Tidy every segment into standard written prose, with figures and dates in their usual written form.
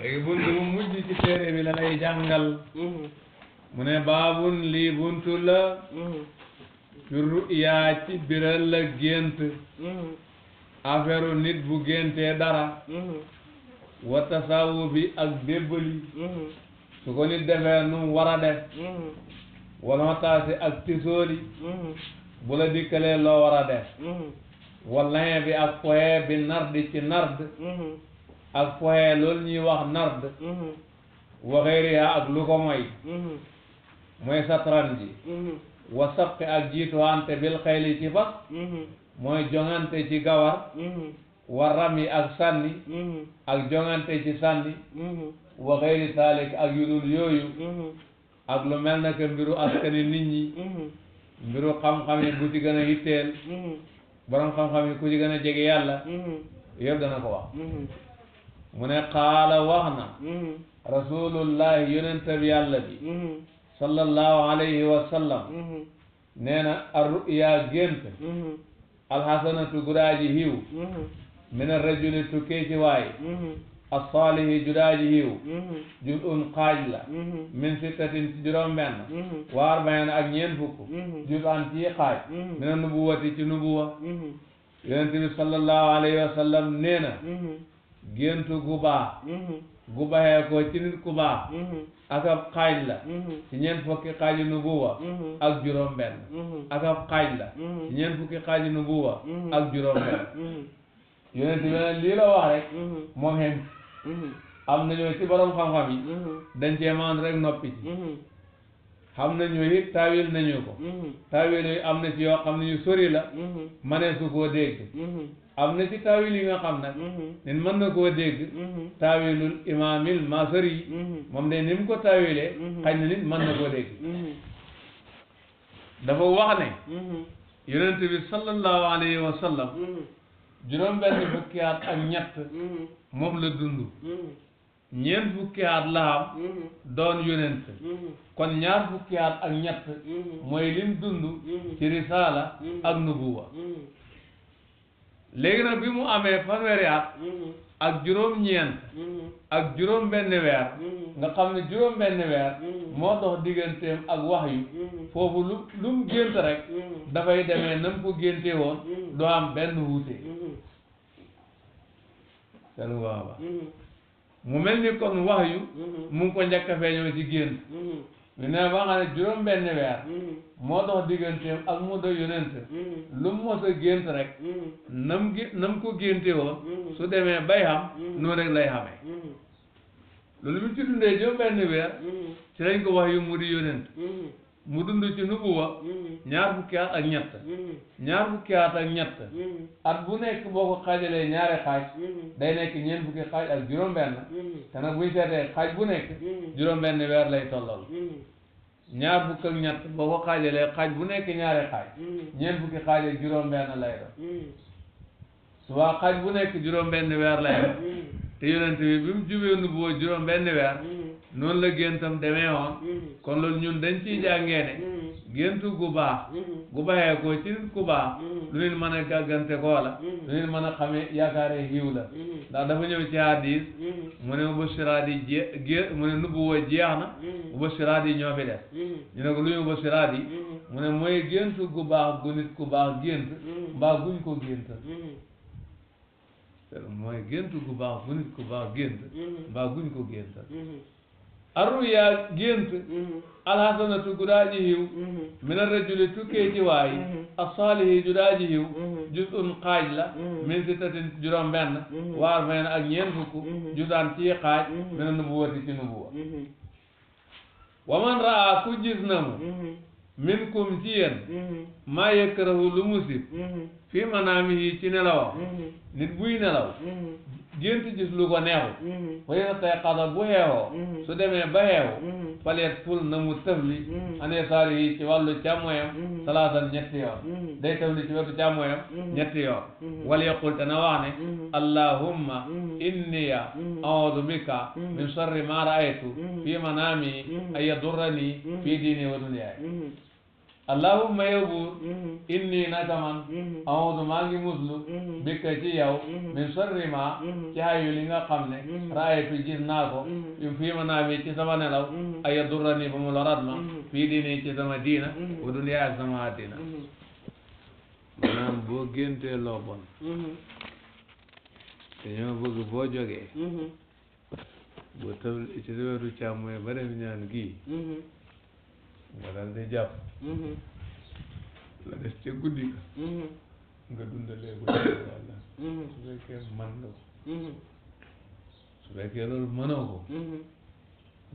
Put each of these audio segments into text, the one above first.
léegi buntu bu mujj ci téere bi la lay jàngal mu ne baabun lii buntu la fi ru'ya ci biral la gént affaire nit bu géntee dara wa tasawufi ak débbali su ko nit defee nu war a def wala taasi ak tisooli bu la dikkalee loo war a def wala bi ak foye bi nardi ci nard ak foye loolu ñuy wax nard wa xeyriha ak lu ko moy mooy satranji wa sabqi ak jiituwante bil xayli ci fas mooy jongante ci gawar wa rami ak sànni ak jongante ci sànni wa xeyri saalik ak yudul yooyu ak lu mel na que mbiru askani nit ñi mbiru xam-xam yi bu ci gën a hitteel borom xam-xam yi ku ci gën a jege yàlla yëpp dana ko wax mu ne qaala wax na rasulullahi yonente bi yàlla bi sallallahu alayhi wa sallam nee na arruya gént alxasanatu gudaaji hiw min arrajuli tukkee ci waay assaalihi judaaji hiw juz'un xaaj la min sittatin ci juróom benn wa arbain ak ñeent fukk juz'an ci xaaj min a nubuwati ci nubuwa yonente bi sallallahu alayhi wa sallam nee na géntu gu baax gu baxee ko ci nit ku baax ak ab xaaj la ci ñeent fukki xaaji nubuwa ak juróom benn ak ab xaaj la ci ñeent fukki xaaji nubuwa ak juróom benn yonent bi ne lii la wax rek moom xem am na ñoo ci borom xam-xam yi dañ cee maan rek noppi ci xam na ñoo it taawil nañu ko taawil yooyu am na ci yoo xam ne yu sori la manee su koo dégg am na ci taawil yi nga xam nag nin mën na koo dégg taawilul imaamil Masari moom de ni mu ko taawilee xañ na nit mën na koo dégg dafa wax ne yonent bi sallallahu alayhi wa sallam juróom benn fukki at ak ñett moom la dund ñeent fukki at la am doon yonent kon ñaar fukki at ak ñett mooy lim dund ci risaala ak nubuwa léegi nag bi mu amee fanweeri at ak juróom-ñeent ak juróom benn weer nga xam ne juróom benn weer moo dox digganteem ak wahyu foofu lu mu gént rek dafay demee na mu ko génte woon doo am benn wuute selu waaba mu mel ni kon wahyu mu ngi ko njëkk a feeñoo ci gént ñu ne ba nga ne juróom benn weer moo dox digganteem ak mu doy yonent lu mu mos a gént rek nam ko génte woon su demee bay xam noonu rek lay xamee loolu bi ci dundee juróom benn weer ci lañ ko wax yu mu di yonent mu dund ci nubuwa ñaar fukki at ak ñett ñaar fukki at ak ñett at bu nekk boo ko xaajalee ñaari xaaj day nekk ñeent fukki xaaj ak juróom benn te nag buñ seetee xaaj bu nekk juróom benn weer lay tollal ñaar fukk ak ñett boo ko xaajalee xaaj bu nekk ñaari xaaj ñeent fukki xaaj ak juróom benn lay doon suba xaaj bu nekk juróom benn weer lay doon te yonent bi mu jubee nubuwa juróom benn weer noonu la géntam demee woon kon loolu ñun dañ ciy jàngee ne géntu gu baax gu baxee ko ci nit ku baax lu nit mën a gàggante koo la lu nit mën a xamee yaakaare xiiw la ndax dafa ñëw ci hadis mu ne mubashiraat yi mu ne nubuwa jeex na mubashiraat yi ñoo fi des ñu ne ko lu ñu mubashiraat yi mu ne mooy géntu gu baax gu nit ku baax gént mbaa guñ ko gént mooy géntu gu baax gu nit ku baax gént mbaa guñ ko gént arruya gént alhasanatu gudaaji hiw min arrajuli tukkee ci waay assaalihi judaaji hiw juz'un xaaj la min sittatin juróom benn wa arbain ak ñeent fukk juz'an ci xaaj min a nubuwati ci nubuwa wa man raa ku gis na mu minkum ci yéen maa yakrahu lu musib fii manaamihi ci nelawam nit buy nelaw gént gis lu ko neexu fa yastayqaza bu xeexoo su demee ba xeexu faleet ful na mu tëfli ane saari yi ci wàllu càmmoyam salaasan ñetti yoon day tëfli ci wetu càmmoyam ñetti yoon wal yaqul te na wax ne allahumma inniya a'uudu bika min sharri ma ra'aytu fi manaami an yadurrani fi diini wa dunyaaya allahumma yow buur inni naka man a'uudu maa ngi muslu bika ci yow min sharri ma ci ayu li nga xam ne raaytu gis naa ko fii ma naa mi ci sama nelaw ay yadurrani ba mu lorat ma fii diini ci sama diina wa duniya ak sama addina maanaam boo géntee loo bon dañoo bëgg boo jógee boo tëb ci wetu càmmoñ ba def ñaan gii nga dal di jàpp la des ca guddi nga dundalee ko yàlla su fekkee man nga ko su fekkee loolu mënoo ko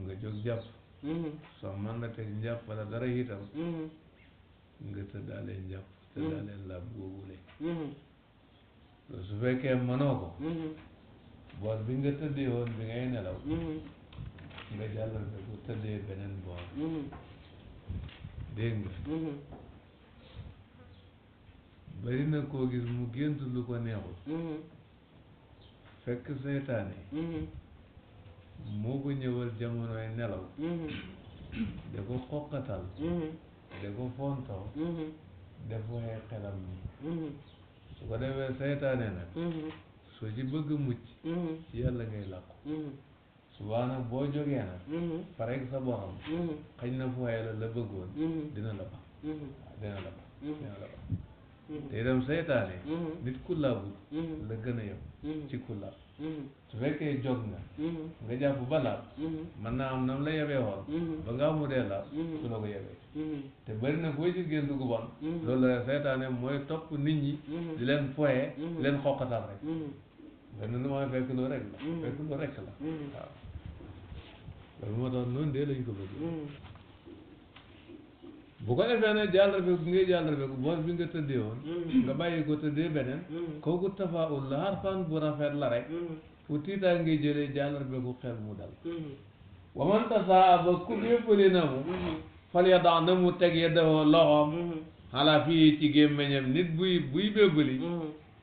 nga jóg jàpp soo man la teg njàpp wala dara itam nga tëddaalee njàpp tëddaalee laab googule loolu su fekkee mënoo ko boor bi nga tëddee woon bi ngay nelaw nga jàllal be ko tëddee beneen boor dégg nga bari na koo gis mu gént lu ko neexul fekk seytaane moo ko ñëwal jamonoy nelaw da ko xoqatal da ko fontoo def waxee xelam ni su ko defee seytaane nag soo ci bëgg mucc ci yàlla ngay làqu subaa nag boo jógee nag pareeg sa borom xëy na fu waye la bëggoon dina la ba dina la ba dina la ba te itam seytaane nit ku laabut la gën a yem ci ku laab su fekkee jóg nga jàpp ba laab mën naa am nam la yebee woon ba nga amu dee laab su la ko yebee te bari na koy ci génn gu bon loolu la seytaane mooy topp nit ñi di leen foyee di leen xoqatal rek benn lu mooy fekk lu rek la fekk lu rek la waaw loolu moo tax noonu dee lañ ko bëgg bu ko defee nag jàllarbe bu ngay jàllarbe ko boos bi nga tëddee woon nga bàyyi ko tëddee beneen kooku tafaul la harfan bu rafet la rek fu tiitaa ngay jëlee jàllarbe ko xel mu dal wa man tasaaba ku béppali na mu fal ya dax na mu teg yeddawo loxoom xalaa fii ci gémmiñam nit buy bébbali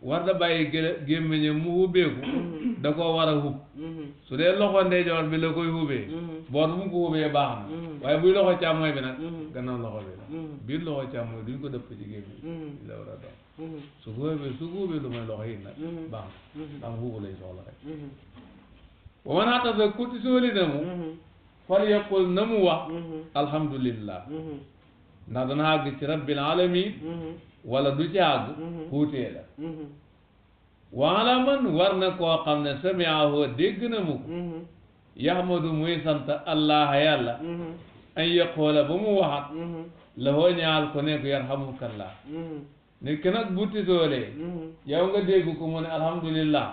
war da bàyyi gémmiñam mu hubbeeku da koo war a hub su dee loxo ndeyjoor bi la koy hubee boor bu mu ko hubee baax na waaye buy loxo càmmooy bi nag gannaaw loxo bi la biir loxo càmmooy duñ ko dëpp ci gémmiñ la war a doon su ko hubee lu may loxo yi nag baax na ndax hubu lañ soxla rek wa man xattasa kuti sooli na mu fal yaqul na mu wax alhamdulillah ndax dana àgg ci rabbil alamin wala du ci àgg xuutee la waala man war na koo xam ne samiahu dégg na mu ko yahmadu muy sant allah yàlla an yaqoola ba mu waxat la hoo ñaal ko ne ko yarhamukallah nit ki nag bu tisoolee yow nga dégg ko mu ne alhamdulillah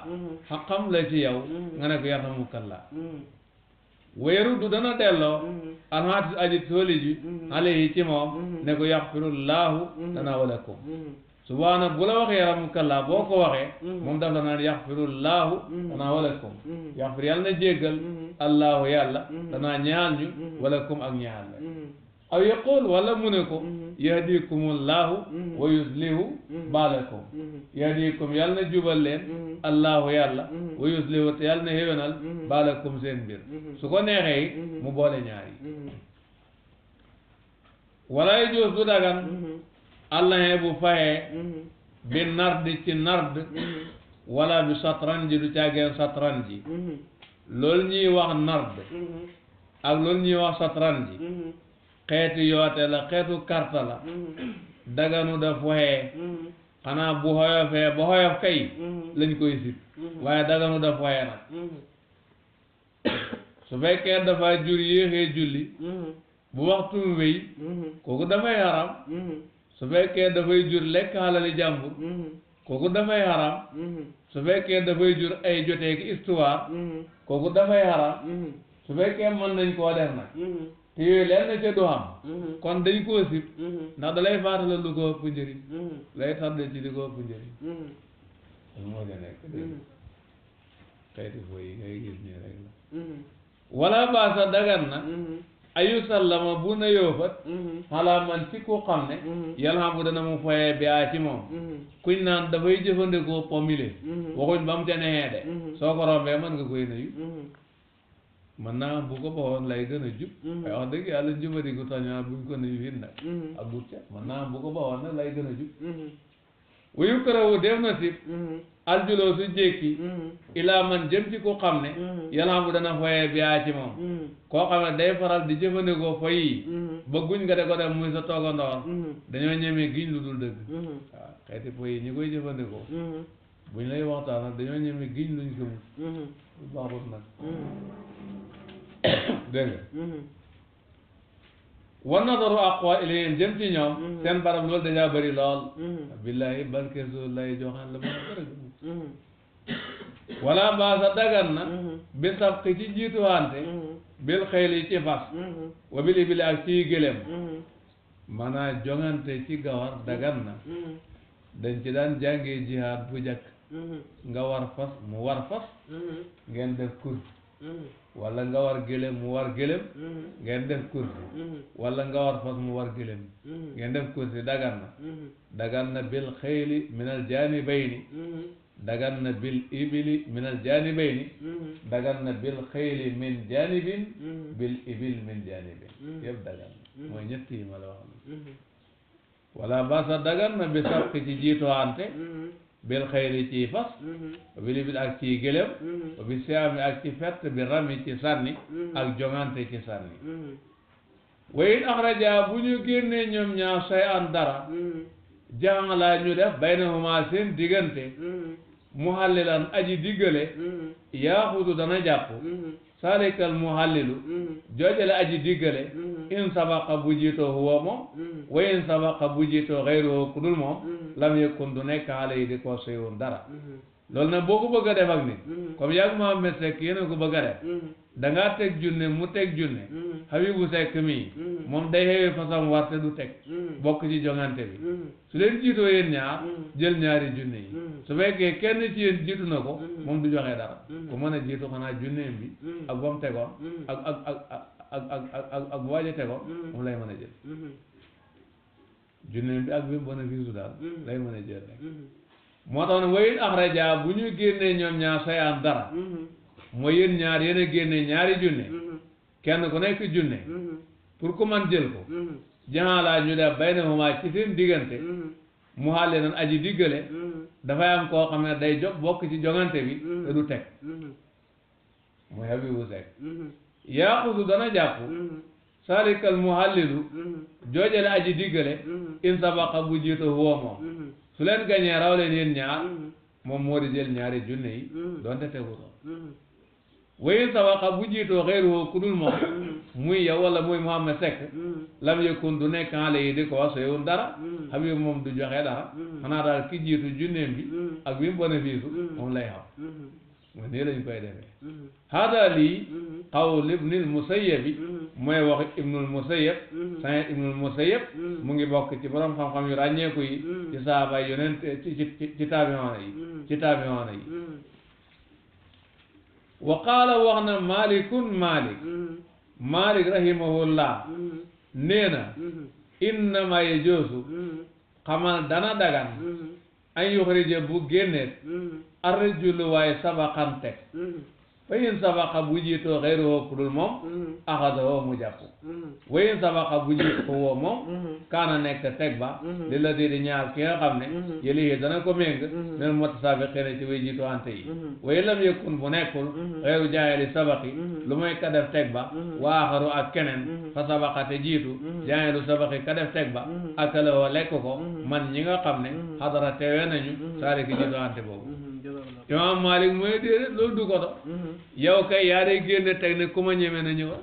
xaqam la ci yow nga ne ko yarhamukallah weeru du dana delloo alxaatis aji tooli ji alayhi ci moom ne ko yaxfirullahu lana wa lakum subaana bu la waxee yarhamukallah boo ko waxee moom daf la naan yaxfirullahu lana wa lakum yaxfir yàlla na jéggal allahu yàlla danaa ñaal ñu wa lakum ak ñaal la aw yaqul wala mu ne ko yahdikumullahu wa yuslihu baalakum yahdikum yàlla na jubal leen allahu yàlla wa yuslihu te yàlla na xéwénal baalakum seen mbir su ko neexee mu boole ñaar yi wala yajuuz du dagan allah bu fayee bi nardi ci nard wala bi satranji du caageen satranji loolu ñuy wax nard ak loolu ñuy wax satranji xeetu yoote la xeetu karta la daganu da foyee xanaa bu xoyofee ba xoyof kay lañ koy sib waaye daganu da foyee nag su fekkee dafa jur yéexee julli bu waxtum wéy kooku dafay haram su fekkee dafay jur lekk xalali jàmbur kooku dafay haram su fekkee dafay jur ay jotee ki histoire kooku dafay haram su fekkee mën nañ koo def nag te yooyu leen na ca du xam kon dañ koo sib ndax da lay faatala lu ko ëpp njëriñ lay tarde ci li ko ëpp njëriñ loolu moo ca nekk dégg xeeti foo yi ngay gis nii rek la wala baasa dagan na ayu sallama bu na yoofat xalaa man ci ku xam ne yàlla xam bu dana mu foyee bi aa ci moom kuñ naan dafay jëfandikoo pomile waxuñ ba mu ca neexee de soo ko rombee mën nga koy nuyu mën naa bu ko baxoon lay gën a jub waaye wax dëgg yàlla njubadi gu tax ñaan buñ ko nuyu fin nag ak gut ca mën naa bu ko baxoon nag lay gën a jub wuyu karawu def na sib aljuloo su jékki ilaa man jëm ci ku xam ne yalam bu dana foyee biyaa ci moom koo xam ne day faral di jëfandikoo foy yi ba guñ nga de ko def muy sa toogandoor dañoo ñemee giñ lu dul dëgg waaw xeeti foy yi ñi koy jëfandikoo buñ lay waxtaan nag dañoo ñemee giñ luñ gëmul lu baaxut nag dégg nga war na daru aqwa ilayhim jëm ci ñoom seen barab loolu dèjà bëri lool billahi barke so lay joxaan la mën a dara gëmul wala baasa dagan na bi sabqi ci jiituwante bil xëyli ci fas wa bil ibili ak ciy gëlem maanaam jongante ci gawar dagan na dañ ci daan jàngee jihaad bu jàkk nga war fas mu war fas ngeen def course wala nga war gëlem mu war gëlem ngeen def course wala nga war fas mu war gëlem ngeen def course dagan na bil xëyli min al janibayni dagan na bil ibili min al janibayni dagan na bil xëyli min janibin bil ibil min janibin yëpp dagan na mooy ñett yi ma la wax wala basa dagan na bi sabqi ci jiituwante bil xëyli ci fas bil ibil ak ci gëlem bi siyaami ak ci fett bi rami ci sànni ak jongante ci sànni wayin axraja bu ñu génnee ñoom ñaar say an dara jàngalaa ñu def baynahuma seen diggante muhallilan aji diggale yaaxudu dana jàpp salikal muhallilu joojale aji diggale in sabaqa bu jiitoo huwa moom wa in sabaqa bu jiitoo xayruhu ku dul moom lam yakun du nekk xale yi di ko seywoon dara loolu nag boo ko bëgg a def ak nit comme yàgg Mohamed Seck yéen a ko bëgg a def dangaa teg junne mu teg junne Habibu Seck mii moom day xewee façon warte du teg bokk ci jongante bi su leen jiitoo yéen ñaar jël ñaari junne yi su fekkee kenn ci yéen jiitu na ko moom du joxe dara ku mën a jiitu xanaa junneem bi ak ba mu tegoon ak bu waaj a tegoon moom lay mën a jël junneem bi ak bi mu bénéfice daal lay mën a jël rek moo tax ne wayin axraja bu ñu génnee ñoom ñaar sayaan dara mooy yéen ñaar yéen a génne ñaari junne kenn ku nekk junne pour ku man jël ko jaxalaa ñu def baynahuma ci seen diggante mu xaale nan aji diggale dafay am koo xam ne day jóg bokk ci jongante bi te du teg muy Habibu Seck yaaxudu dana jàpp salikal muhallilu joojale aji diggale in sabaqa bu jiito huwa moom su leen gañee raw leen yéen ñaar moom moo di jël ñaari junne yi doonte tegutoon wayin sabaqa bu jiitoo xeyruhu ku dul moom muy yow wala muy Mohamed Seck lam yëkkun du nekk xale yi di ko wax soyewul dara Habib moom du joxe dara xanaa daal ki jiitu junneem bi ak bi mu bénéfice moom lay xam mooy nii lañ koy defee hada lii qawl ibnul Musayyab mooy wax ibnul Musayyab Saïd ibnul Musayyab mu ngi bokk ci borom xam-xam yu ràññeeku yi ci saaba yonent ci taabiyoona yi wa qaala wax na Malik rahimahullah nee na innama yajoosu xamal dana dagan an yuxrija bu génneet arrajulu waaye sabaqan teg fa in sabaqa bu jiitoo xeyruhu ku dul moom axadahu mu jàpp wa in sabaqa bu jiit ko woo moom kaana nekk teg ba li la di ñaar ki nga xam ne yëlihi dana ko méng men mutasaabiqiina ci way jiitoo ante yi wa in lam yakun bu nekkul xeyru jaayali sabaqi lu mooy ka def teg ba wa axaru ak keneen fa sabaqa te jiitu jaayalu sabaqi ka def teg ba akalawoo lekk ko man ñi nga xam ne xadara teewee nañu saari ki jiitoo ante boobu Imam Malik mooy déedéet loolu du ko do yow kay yaa day génne teg ne ku ma ñeme na ñëwal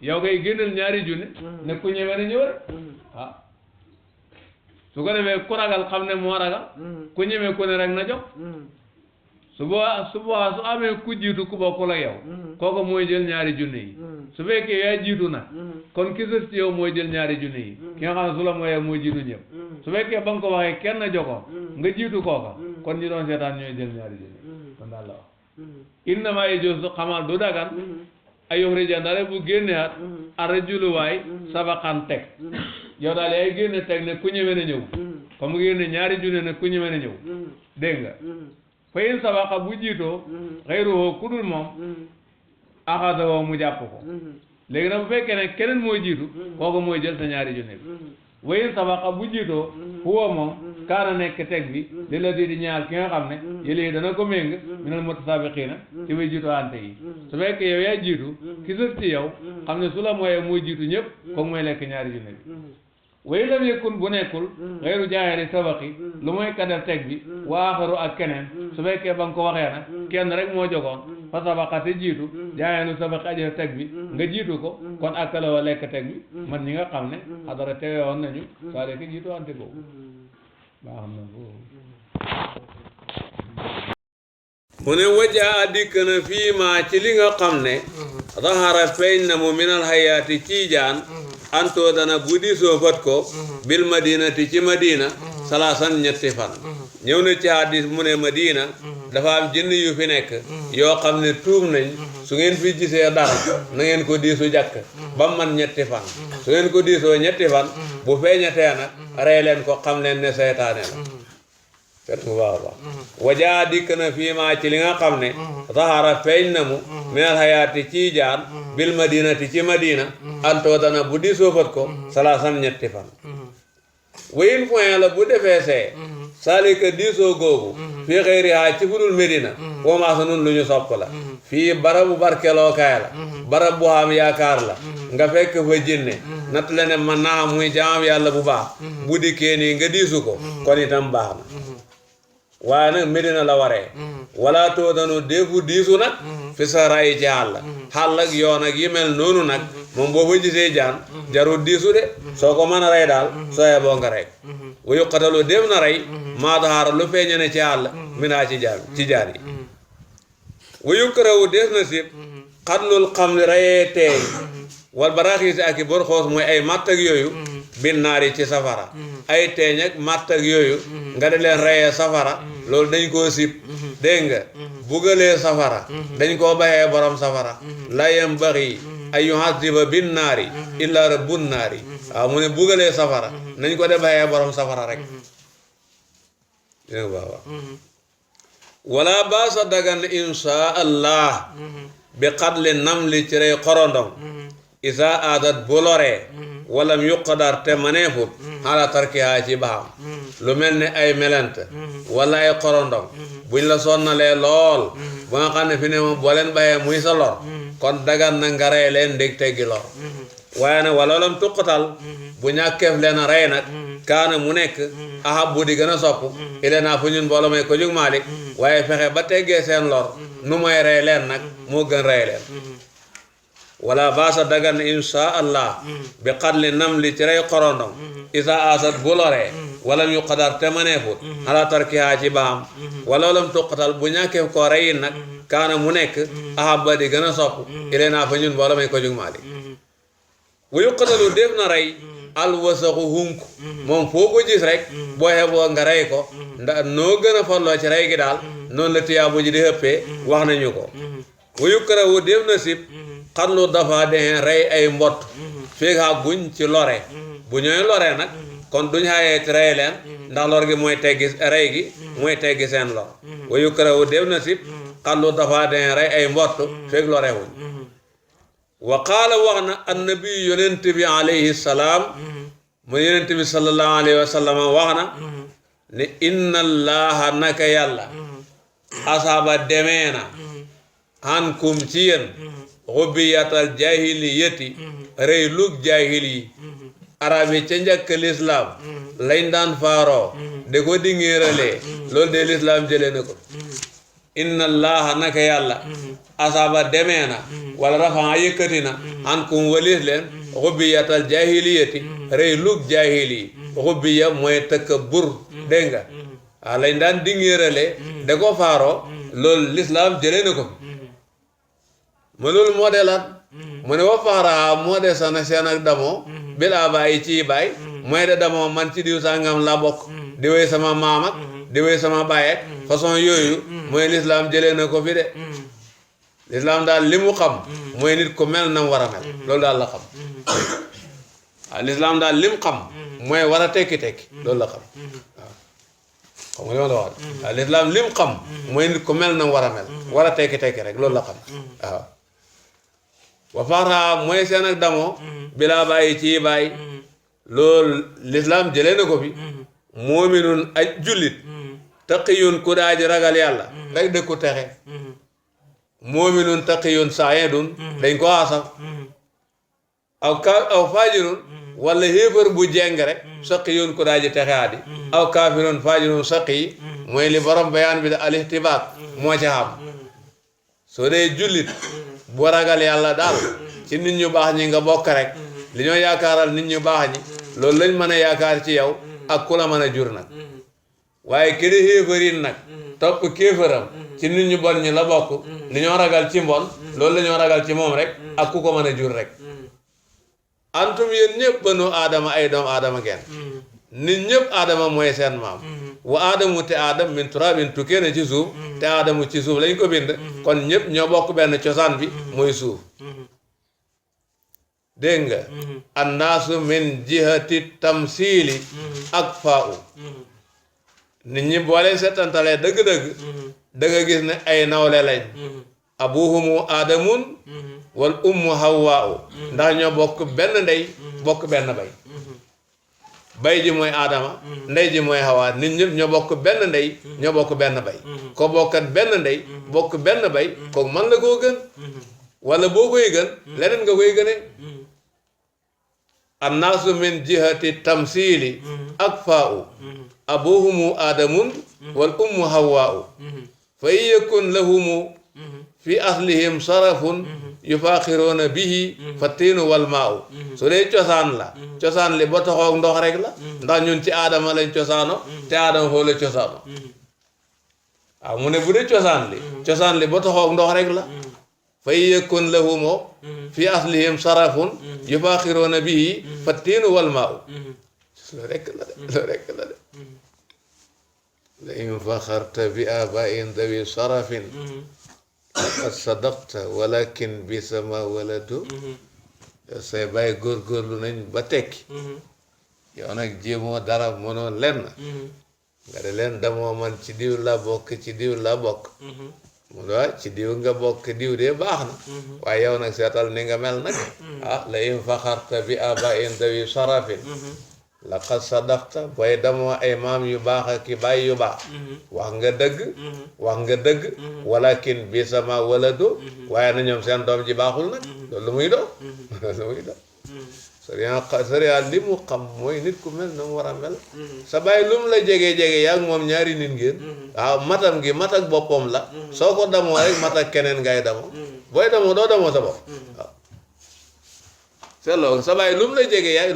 yow kay génneel ñaari junne ne ku ñeme na ñëwal su ko defee ku ragal xam ne moo ragal ku ñeme ku ne rek na jox su boobaa su amee ku jiitu ku bokkul ak yow kooku mooy jël ñaari junne yi su fekkee yaa jiitu nag kon ki sës ci yow mooy jël ñaari junne yi ki nga xam ne su la mooyee mooy jiitu ñëpp su fekkee ba nga ko waxee kenn joxoon nga jiitu kooka kon ñi doon seetaan ñooy jël ñaari junne kon daal la wax innama yajuuzu xamal du dagan ay yuxrija ndare bu génne at arrajulu waay sabaqan teg yow daal yaay génne teg ne ku ñeme na ñëw comme nga génne ñaari junne ne ku ñeme na ñëw dégg nga fa in sabaqa bu jiitoo xayruhu ku dul moom axada woo mu jàpp ko léegi nag bu fekkee ne keneen mooy jiitu kooku mooy jël sa ñaari junne bi wayin sabaqa bu jiitoo huwa moom kaana nekk teg bi li la di ñaar ki nga xam ne yëlee dana ko méng minal mutasaabiqiina ci way jiitu ante yi su fekkee yow yaa jiitu ki sës ci yow xam ne su la mooyee muy jiitu ñëpp kooku mooy lekk ñaari junne bi way lam yëkkun bu nekkul xëyru jaayari sabaqi lu mooy ka def teg bi waaxaru ak keneen su fekkee ba nga ko waxee nag kenn rek moo jogoon fa sabaqa te jiitu jaayalu sabaqi aji def teg bi nga jiitu ko kon akkala wa lekk teg bi man ñi nga xam ne xadara teewee woon nañu saa lekk jiitu ante boobu baax na boobu mu ne wajaa dikk na fii maa ci li nga xam ne zahara feeñ na mu minal hayaati ciijaan antoo dana bu diisoo fat ko bil madinati ci madina salaasan ñetti fan ñëw na ci hadis mu ne madina dafa am jinn yu fi nekk yoo xam ne tuub nañ su ngeen fi gisee dara na ngeen ko diisu jàkk ba man ñetti fan su ngeen ko diisoo ñetti fan bu feeñatee nag rey leen ko xam leen ne seytaane la fet mu baax a baax wajaa dikk na fii maa ci li nga xam ne zahara feeñ na mu minal hayaati ciy jaan bil madinati ci madina antoo dana bu di soofat ko salaasan ñetti fan wayin point la bu defee see saalika diisoo googu fii xëyri haa ci fudul medina commencé nun lu ñu sopp la fii barabu barkelookaay la barab bu xam yaakaar la nga fekk fa jinne natt la ne man naa muy jaam yàlla bu baax bu dikkee nii nga diisu ko kon itam baax na waaye nag medina la waree wala too danu deefu diisu nag fi sa rayi ci xàll ak yoon ak yi mel noonu nag moom boo fa gisee jaan jarul diisu de soo ko mën a rey daal soo yeboo nga rey wa yuqatalu dem na rey maa daxaara lu feeñe ne ci àll minaa ci jaan yi wa yukrahu des na sib xatlul xam li reyee teey wal baraxiisi ak i bor xoos mooy ay matt ak yooyu bin naari ci safara ay teeñ ak matt ak yooyu nga di leen reyee safara loolu dañ koo sib dégg nga bugalee safara dañ koo baxee borom safara la yambaxi ay yuhasiba bin naari illa rabbun naari waaw mu ne bugalee safara nañ ko de baxee borom safara rek dégg nga waaw wala baasa dagan insha allah bi xatli namli ci rey xorondom isa aadat bu loree walam yuqadar te maneefut xala tarkihaa ci baxam lu mel ne ay melent wala ay xorondom buñ la sonnalee lool ba nga xam ne fi ne moom boo leen baxee muy sa lor kon dagan na nga rey leen ndég teggi lor waaye nag wala lam tuqatal bu ñàkkeef leen a rey nag kaana mu nekk ahab bu di gën a sopp ile naa fu ñun mbooloo may ko jug Maalik waaye fexe ba teggee seen lor nu mooy rey leen nag moo gën rey leen wala baasa dagan insha allah bi xatli namli ci rey xorondom isa asat bu loree walam yu qadar te maneefut ala tarkihaa ci baam wala lam tuqatal bu ñàkkeef koo reyin nag kaana mu nekk ahab ba di gën a sopp ile naa fa ñun mbooloo may ko jug Maalik wa yuqatalu def na rey alwasaxu hunk moom foo ko gis rek boo xeboo nga rey ko ndax noo gën a farloo ci rey gi daal noonu la tiyaabu ji di ëppee wax nañu ko wa yukrahu def na sib xatlu dafa dexeen rey ay mbott fii xa guñ ci lore bu ñooy lore nag kon duñ xayee ci rey leen ndax lor gi mooy teggi rey gi mooy teggi seen lor wa yukrahu def na sib xatlu dafa dexeen rey ay mbott fii lore wuñ wa qaala wax na annabi yonent bi alayhi salaam mu yonent bi sallallahu alayhi wa sallam wax na ne inna allaha naka yàlla asaba demee na hankum ci yéen xubiyatal jahiliyati rëy lug jahil yi arab yi ca njëkk lislaam lañ daan faaroo de ko dingéeralee loolu de lislaam jëlee na ko inna allaha naka yàlla asaba demee na wala rafaa yëkkati na hankum walis leen xubiyatal jahiliyati rëy lug jahil yi xubiya mooy takabbur dégg nga waaw lañ daan dingéeralee de ko faaroo loolu lislaam jëlee na ko ma loolu moo de lan mu ne wa faaraha moo de sana seen ak damoo bilaa bàyyi ciy baay mooy de damoo man ci diw sangam la bokk di wéy sama maam ak di wéy sama baay ak façon yooyu mooy lislaam jëlee na ko fi de lislaam daal li mu xam mooy nit ko mel na mu war a mel loolu daal la xam waaw lislaam daal li mu xam mooy war a tekki-tekki loolu la xam waaw xam nga li ma la wax waaw lislaam li mu xam mooy nit ko mel na mu war a mel war a tekki-tekki rek loolu la xam waaw wa faxraa mooy seen ak damoo bilaa bàyyi ci bàyyi loolu lislaam jëlee na ko fi moominun aj jullit taqiyun ku daaji ragal yàlla rek dëkku texe moominun taqiyun saayidun dañ ko asaf aw faajirun wala xéefar bu jeng rek saqiyun ku daaji texe adi aw kaafirun faajirun saqi mooy li borom bayaan bi da alihtibaat moo ca xam soo dee jullit bu ragal yàlla daal ci nit ñu baax ñi nga bokk rek li ñoo yaakaaral nit ñu baax ñi loolu lañ mën a yaakaar ci yow ak ku la mën a jur nag waaye ki di xéefarin nag topp kéefaram ci nit ñu bon ñi la bokk li ñoo ragal ci mbon loolu la ñoo ragal ci moom rek ak ku ko mën a jur rek antum yéen ñëpp banu aadama ay doom aadama ngeen nit ñëpp aadama mooy seen maam wa aadamu te aadam min turabin tukkee na ci suuf te aadamu ci suuf lañ ko bind kon ñëpp ñoo bokk benn cosaan bi mooy suuf dégg nga annaasu min jihati tamsiili ak faa u nit ñi boole setantalee dëgg-dëgg dëgg gis ne ay nawle lañ abuhumu aadamun wal ummu hawwaa u ndax ñoo bokk benn ndey bokk benn bay ji mooy aadama ndey ji mooy hawaa nit ñëpp ñoo bokk benn ndey ñoo bokk benn bay ko bokkat benn ndey bokk benn bay kooku man la koo gën wala boo koy gën leneen nga koy gëne annaasu min jihati tamsiili ak faa u abuhumu aadamun wal ummu hawwaa u fa in yakun lahumu fi aslihim sarafun yufaaxiroona bihi fa tiinu wal maa u su dee cosaan la cosaan li ba taxoog ndox rek la ndax ñun ci aadama lañ cosaano te aadama foofu la cosaano waaw mu ne bu dee cosaan li ba taxoog ndox rek la fa in yakun lahumu fi aslihim sarafun yufaaxiroona bihi fa tiinu wal maa u loolu rek la de loolu rek la de la in faxarta bi abain dawi sarafin qad sadaqta walakin bi sama waladu say bàyyi góorgóorlu nañ ba tekki yow nag jéemoo dara mënoo lenn nga de leen damoo man ci diw la bokk ci diw la bokk mu ne ci diw nga bokk diw de baax na waaye yow nag seetal ni nga mel nag la in faxarta bi abain dawi sarafin laqad sadaqta booy damoo ay maam yu baax ak i baay yu baax wax nga dëgg walakin bi sama waladu waaye na ñoom seen doom ji baaxul nag loolu lu muy doon sariya li mu xam mooy nit ku mel na mu war a mel sa baay lu mu la jege-jege yaa ngi moom ñaari nit ngeen waaw matam gi mat ak boppam la soo ko damoo rek mat ak keneen ngay damoo booy damoo doo damoo sa bopp waaw seetloo sa baay lu mu la jege yaa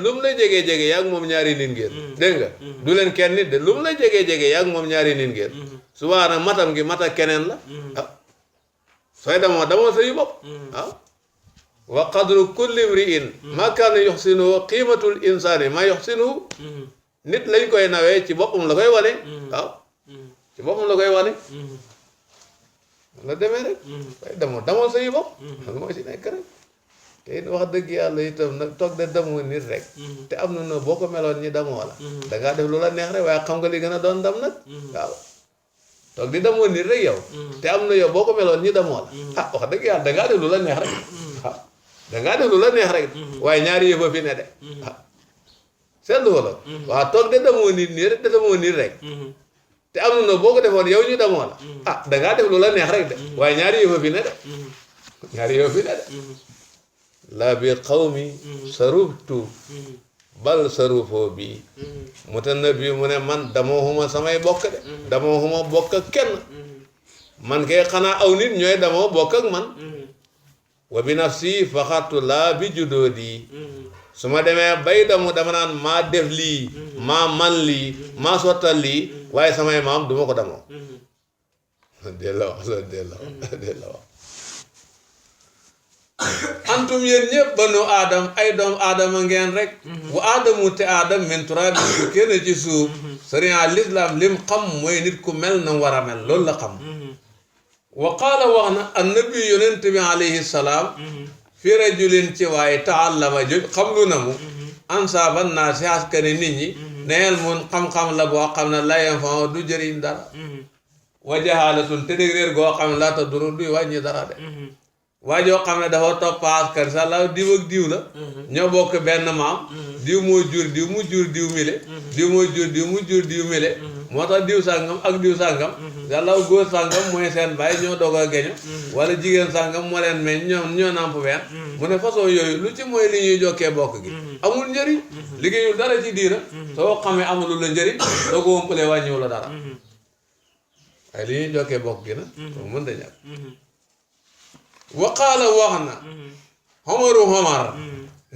ngi moom ñaari nit ngeen dégg nga du leen kenn nit de lu mu la jege yaa ngi moom ñaari nit ngeen subaa nag matam gi mat ak keneen la waaw sooy damoo sa yu bopp waaw wa qadru kulli imri'in ma kaana yuxsinuhu qiimatul insaani ma yuxsinuhu nit lañ koy nawee ci boppam la koy wane waaw ci boppam la koy wane la demee rek waaye damoo sa yu bopp loolu moo ci nekk rek te it wax dëgg yàlla itam nag toog de damoo nit rek te am na no boo ko meloon ñi damoo la dangaa def lu la neex rek waaye xam nga li gën a doon dam nag waaw toog di damoo nit rek yow te am na yow boo ko meloon ñi damoo la wax dëgg yàlla dangaa def lu la neex rek waaw dangaa def lu la neex rek waaye ñaari yëf a fi ne de waaw seetlu ko la waaw toog de damoo nit nii rek de damoo nit rek te am na no boo ko defoon yow ñu damoo la dangaa def lu la neex rek de waaye ñaari yëf a fi ne de ñaari yëf a fi ne de la bi qawmi saruftu bal sarufoo bii mutanabbi mu ne man damoo xuma samay bokk de damoo xuma bokk ak kenn man kay xanaa aw nit ñooy damoo bokk ak man wa bi nafsi faxartu laa bi judoodi su ma demee bay damu dama naan maa def lii maa man lii maa sottal lii waaye samay maam duma ko damoo delloo wax antum yéen ñëpp banu aadam ay doom aadama ngeen rek bu aadamu te aadam min turab bu kenn ci suuf sëriñ l'islam lim xam mooy nit ku mel na war a mel loolu la xam wa qaala wax na annabi yonent bi alayhi salaam fi rajulin ci waaye taallama joj xam lu na mu ansaaban naa si askani nit ñi neel mun xam-xam la boo xam ne layem fa du jëriñ dara wa jahaalatun te dég réer goo xam ne laata duru duy wàññi dara de waa joo xam ne dafa topp askan sa la diw ak diw la ñoo bokk benn maam diw moo jur diw mu jur diw mile diw moo jur diw mu jur diw mile moo tax diw sàngam ak diw sàngam sa la góor sàngam mooy seen baay ñoo doog a geño wala jigéen sàngam moo leen meñ ñoo nàmp benn mu ne façon yooyu lu ci mooy li ñuy jokkee bokk gi amul njëriñ liggéeyul dara ci diina soo xamee amulul la njëriñ soo ko wëmpalee wàññiwu la dara waaye li ñuy jokkee bokk gi nag soo mën da ñàkk waqaala wax na Omar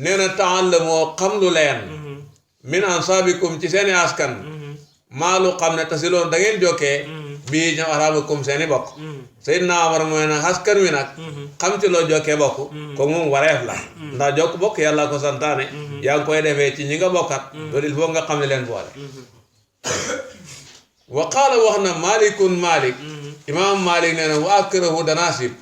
nee na ta'allamoo xam lu leen min ansaabikum ci seeni askan maa lu xam ne tasiloon da ngeen jokkee bii ñëw araabakum seeni bokk Seydina Omar mooy nag askan wi nag xam ci loo jokkee bokk ko moom wareef la ndax jokk bokk yàlla ko santaane yaa ngi koy defee ci ñi nga bokkat loolu il faut nga xam ne leen boole wa qaala wax na malikun malik imam malik nee na wa akrahu danasib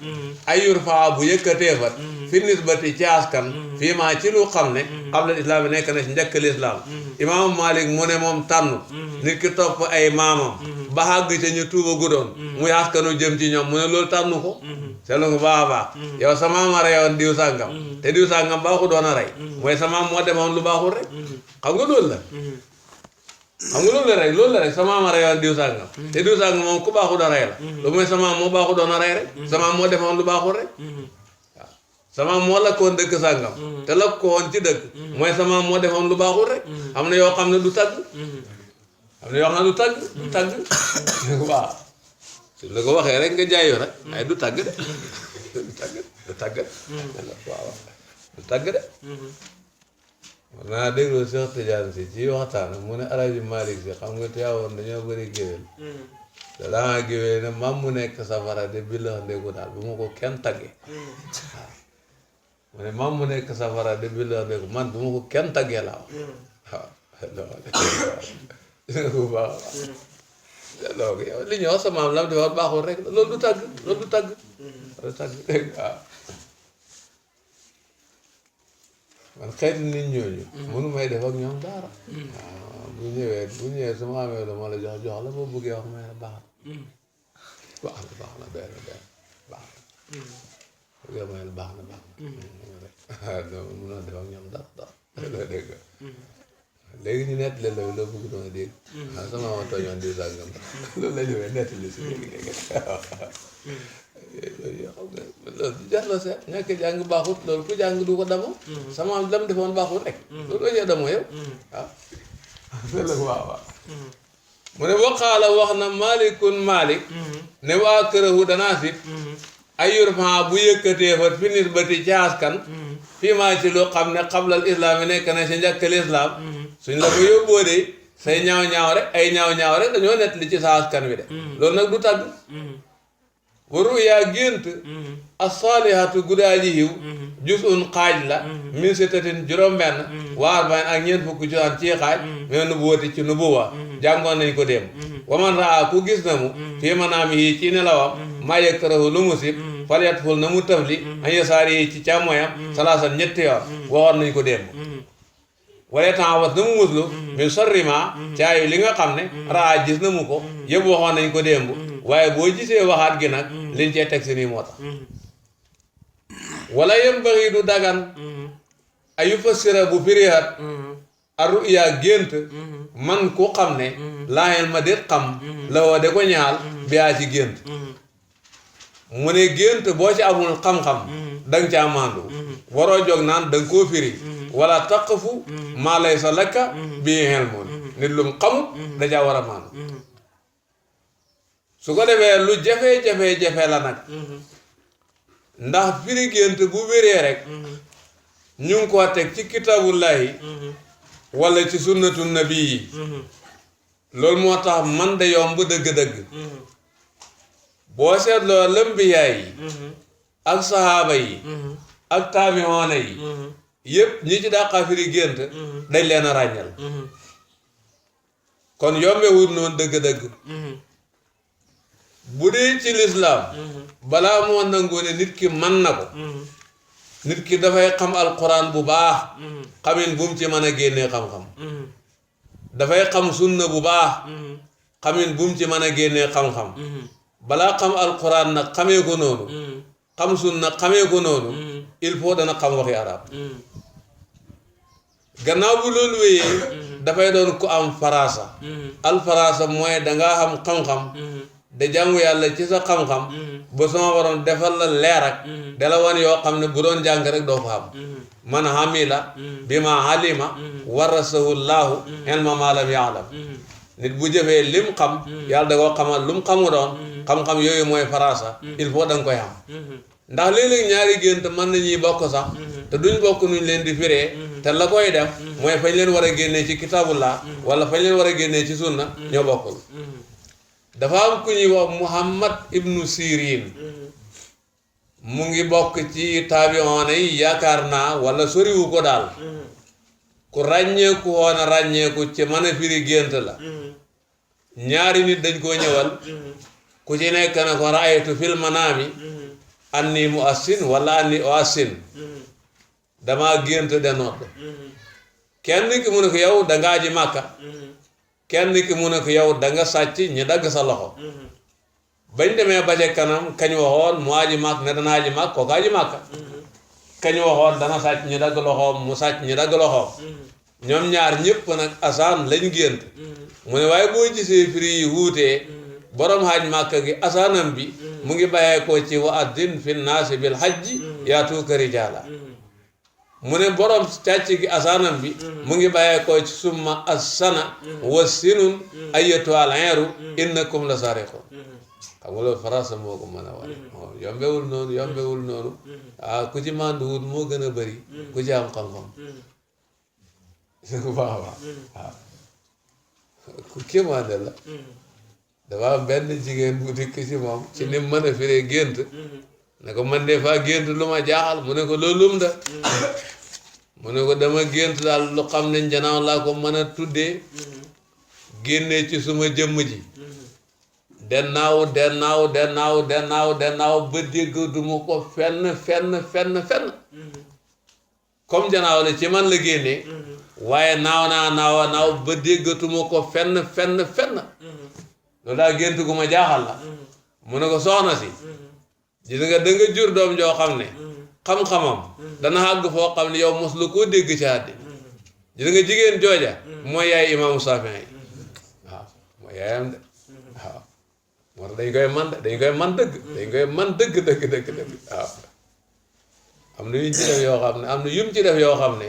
ay yurfaa bu yëkkateefat fi nisbati ci askan fii maa ci lu xam ne qabla islam yi nekk na ci njëkk lislaam imam malik mu ne moom tànn nit ki topp ay maamam ba àgg ca ñu tuuba gudoon muy askanu jëm ci ñoom mu ne loolu tànn ko seetlu nga baax a baax yow sa maam a reyoon diw sàngam te diw sàngam baaxu doon a rey mooy sa maam moo demoon lu baaxul rek xam nga loolu la xam nga loolu la rek sa maam a reyoon diw sàngam te diw sàngam moom ku baaxu doon rey la lu mooy sa maam moo baaxu doon a rey rek sa maam moo defoon lu baaxul rek waaw sa maam moo lakkoon dëkk sàngam te lakk ko woon ci dëkk mooy sa maam moo defoon lu baaxul rek am na yoo xam ne du tagg am na yoo xam ne du tagg waaw su la ko waxee rek nga jaayoo rek ay du tagg de du tagg de waaw du tagg de war naa déglu Cheikh Tidiane si ci waxtaan mu ne Alaaji Malick si xam nga Tiwaawan dañoo bëri géwél te danga géwél ne mam mu nekk safara de billax ndégu daal bu ma ko kenn taggee waaw mu ne mam mu nekk safara de billax ndégu man bu ma ko kenn taggee laa wax waaw bu baax loolu yow li ñu wax sa maam lam defar baaxul rek loolu du tagg loolu du tagg waaw man xeeti nit ñooñu mënu may def ak ñoom dara waaw bu ñëwee su ma amee lu ma la jox la boo bëggee wax may la baax na benn baax na bëggee may la baax na mënoo def ak ñoom dara dégg léegi ñu nett leen loo bëgg doon dégg sama ma tooñoon di sàngam loolu la ñëwee nett li si léegi loolu jar la seet ñàkk jàng baaxut loolu ku jàng du ko damoo sama lam defoon baaxut rek loolu la damoo yow waaw mu ne waqaala wax na malikun malik ne waa kërahu danaasit ay yurfan bu yëkkatee fa fi nisbati ci askan fii maa ci lu xam ne xablal islam yi nekk na si njëkk lislaam suñ la ko yóbboo de say ñaaw-ñaaw rek ay ñaaw-ñaaw rek dañoo nett li ci sa askan wi de loolu nag du tagg waru yaa gént as-salihatu gudaaji yiw jusun xaaj la min sittatin juróom-benn waar bayn ak ñeent fukk cosaan ci xaaj mais nu buwati ci nu buwa jàngoon nañ ko dem waman raa ku gis na mu fii manaam yi ci nelawam maa yakrahu lu mu sib falyat ful na mu tëfli an yasaar yi ci càmmoyam salaasan ñetti yoon waxoon nañ ko dem wala temps was na mu muslu min sorrima caayu li nga xam ne raa gis na mu ko yëpp waxoon nañ ko démb waaye boo gisee waxaat gi nag liñ cee teg si nii moo tax wala yem baxi du dagan ayu fassira bu firihat a ruya gént man ku xam ne laayel ma déet xam la woo de ko ñaal biyaa ci gént mu ne gént boo ci amul xam-xam danga caa maandu waroo jóg naan danga koo firi wala taqfu maa laysa laka bii ilmun nit lum xamut da caa war a maandu su ko defee lu jafe-jafe la nag ndax firi gént bu wéree rek ñu ngi ko teg ci kitaabullahi wala ci sunnatu nabi yi loolu moo tax man de yomb dëgg-dëgg boo seetloo lëmbiyaay yi ak sahaaba yi ak taamihoona yi yëpp ñi ci dàqa firi gént dañ leen a ràññal kon yombewut noonu dëgg-dëgg bu dee ci lislaam balaa moo nangoo ne nit ki mën na ko nit ki dafay xam alquran bu baax xamin bu mu ci mën a génnee xam-xam dafay xam sunna bu baax xamin bu mu ci mën a génnee xam-xam balaa xam alquran nag xamee ko noonu xam sunna xamee ko noonu il faut dana xam waxi arab gannaaw bu loolu wéyee dafay doon ku am farasa al farasa mooy dangaa xam xam-xam de jàngu yàlla ci sa xam-xam ba sama waroon defal la leer ak dala wan yoo xam ne bu doon jàng rek doo ko xam man hamila bi ma halima warasahu llaahu ilma ma lam yaalam nit bu jëfee lim xam yàlla da koo xamal lu mu xamu doon xam-xam yooyu mooy farasa il faut da nga koy xam ndax léeg-léeg ñaari gént mën nañuy bokk sax te duñ bokk nuñ leen di firee te la koy def mooy fañ leen war a génnee ci kitaabullah wala fañ leen war a génnee ci sunna ñoo bokkul dafa am ku ñuy wax Muhammad ibnu Sirin mu ngi bokk ci taabiyoona yi yaakaar naa wala soriwu ko daal ku ràññeeku woon a ràññeeku ci mën a firi gént la ñaari nit dañ koo ñëwal ku ci nekk na ko raaytu fil manaami anni mu assin wala anni o assin dama gént de nodd kenn ki mu ne ko yow dangaa ji màkka kenn ki mu ne ko yow danga sàcc ñi dagg sa loxo bañ demee ba ca kanam kañ waxoon mu aji màkk ne dana aji màkk kooku aji màkka kañ waxoon dana sàcc ñi dagg loxoom mu sàcc ñi dagg loxoom ñoom ñaar ñëpp nag asaan lañ gént mu ne waaye boo gisee firi yi wuutee borom haj màkka gi asaanam bi mu ngi bàyyee ko ci wa addin fi naasi bil hajji yaatuuka rijaala mu ne borom càcc gi asaanam bi mu ngi bàyyee ko ci summa assana wa sinun ayatu al-ayru innakum la sariqun xam nga loolu farasa moo ko mën a wax yombewul noonu ku ci mànduwut moo gën a bëri ku ci am xam-xam ku baax a baax waaw ku kéemaane la dafa am benn jigéen bu dikk ci moom ci ni mën a firee gént ne ko man de faa gént lu ma jaaxal mu ne ko loolu lum da mu ne ko dama gént daal lu xam ne njanaaw laa ko mën a tuddee génnee ci suma jëmm ji dennaaw ba déggatuma ko fenn comme janaaw la ci man la génnee waaye naaw ba déggatuma ko fenn loolu daa gént gu ma jaaxal la mu ne ko soxna si gis nga da nga jur doom joo xam ne xam-xamam dana àgg foo xam ne yow mos la koo dégg ci àddina gis nga jigéen jooja mooy yaay imaamu Saafi'i waaw mooy yaayam de waaw moo tax dañ koy man dëgg waaw am na yuñ ci def yoo xam ne am na yum ci def yoo xam ne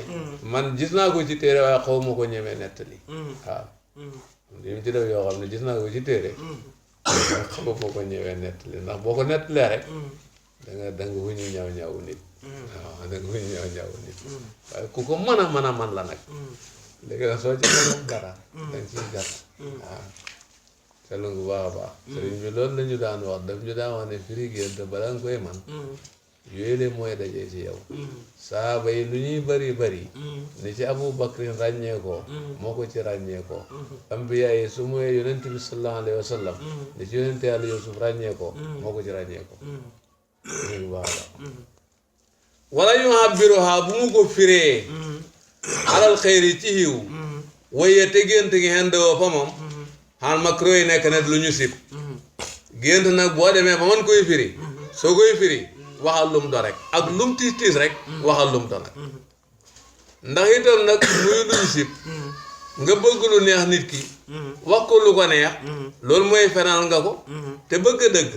man gis naa ko ci téere waaye xaw ma ko ñemee nettali waaw yum ci def yoo xam ne gis naa ko ci téere xaw ma ko ñëwee nettali ndax boo ko nettalee rek da nga fu ñu ñaw nit waaw da nga fu ñu ñaw nit waaye ku ko mën a man la nag léegi nag soo ci mënoon dara dañ ciy gàtt waaw seetlu nga bu baax a baax sëriñ bi loolu la ñu daan wax daf ñu daan wax ne firi gént balaa nga koy man yooyu le mooy dajee ci yow saaba yi lu ñuy bari ni ci Abu Bakrin ràññee ko moo ko ci ràññee ko ambiya yi su mooy yonent bi sallallahu alayhi wa sallam ni ci yonent yàlla Yuusuf ràññee ko moo ko ci ràññee ko bu baax la wala ñu abbiruha bu mu ko firee alal xëyri ci xiw waye te gént gi xen dewoo fa moom xan makro yi nekk net lu ñu sib gént nag boo demee ba man koy firi soo koy firi waxal lum do rek ak lum tiis rek waxal lum do nag ndax itam nag muy luñ sib nga bëgg lu neex nit ki wax ko lu ko neex loolu mooy fenal nga ko te bëgg dëgg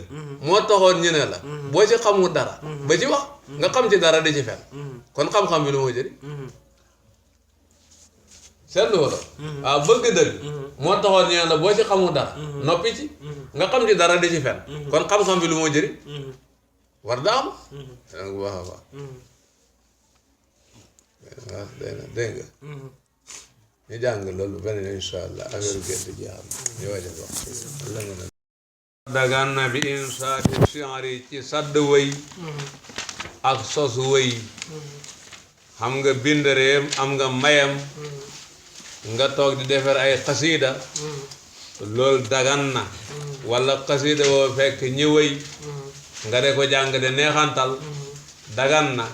moo taxoon ñu ne la boo ci xamul dara ba ci wax nga xam ci dara di ci fen kon xam-xam bi lu moo jëri seetlu ko waaw bëgg dëgg moo taxoon ñu ne la boo ci xamul dara noppi ci nga xam ci dara di ci fen kon xam-xam bi lu moo jëri war daa am bu baax a baax waaw dégg nga ñu jàng loolu beneen insha allah affaire gént jeexam ñu wajal wax la nga ne dagan na bi insaati siari ci sadd wëy ak sos wëy xam nga bindareem am nga mayam nga toog di defar ay xasiida loolu dagan na wala xasiida boo fekk ñi wëy nga de ko jàng de neexantal dagan na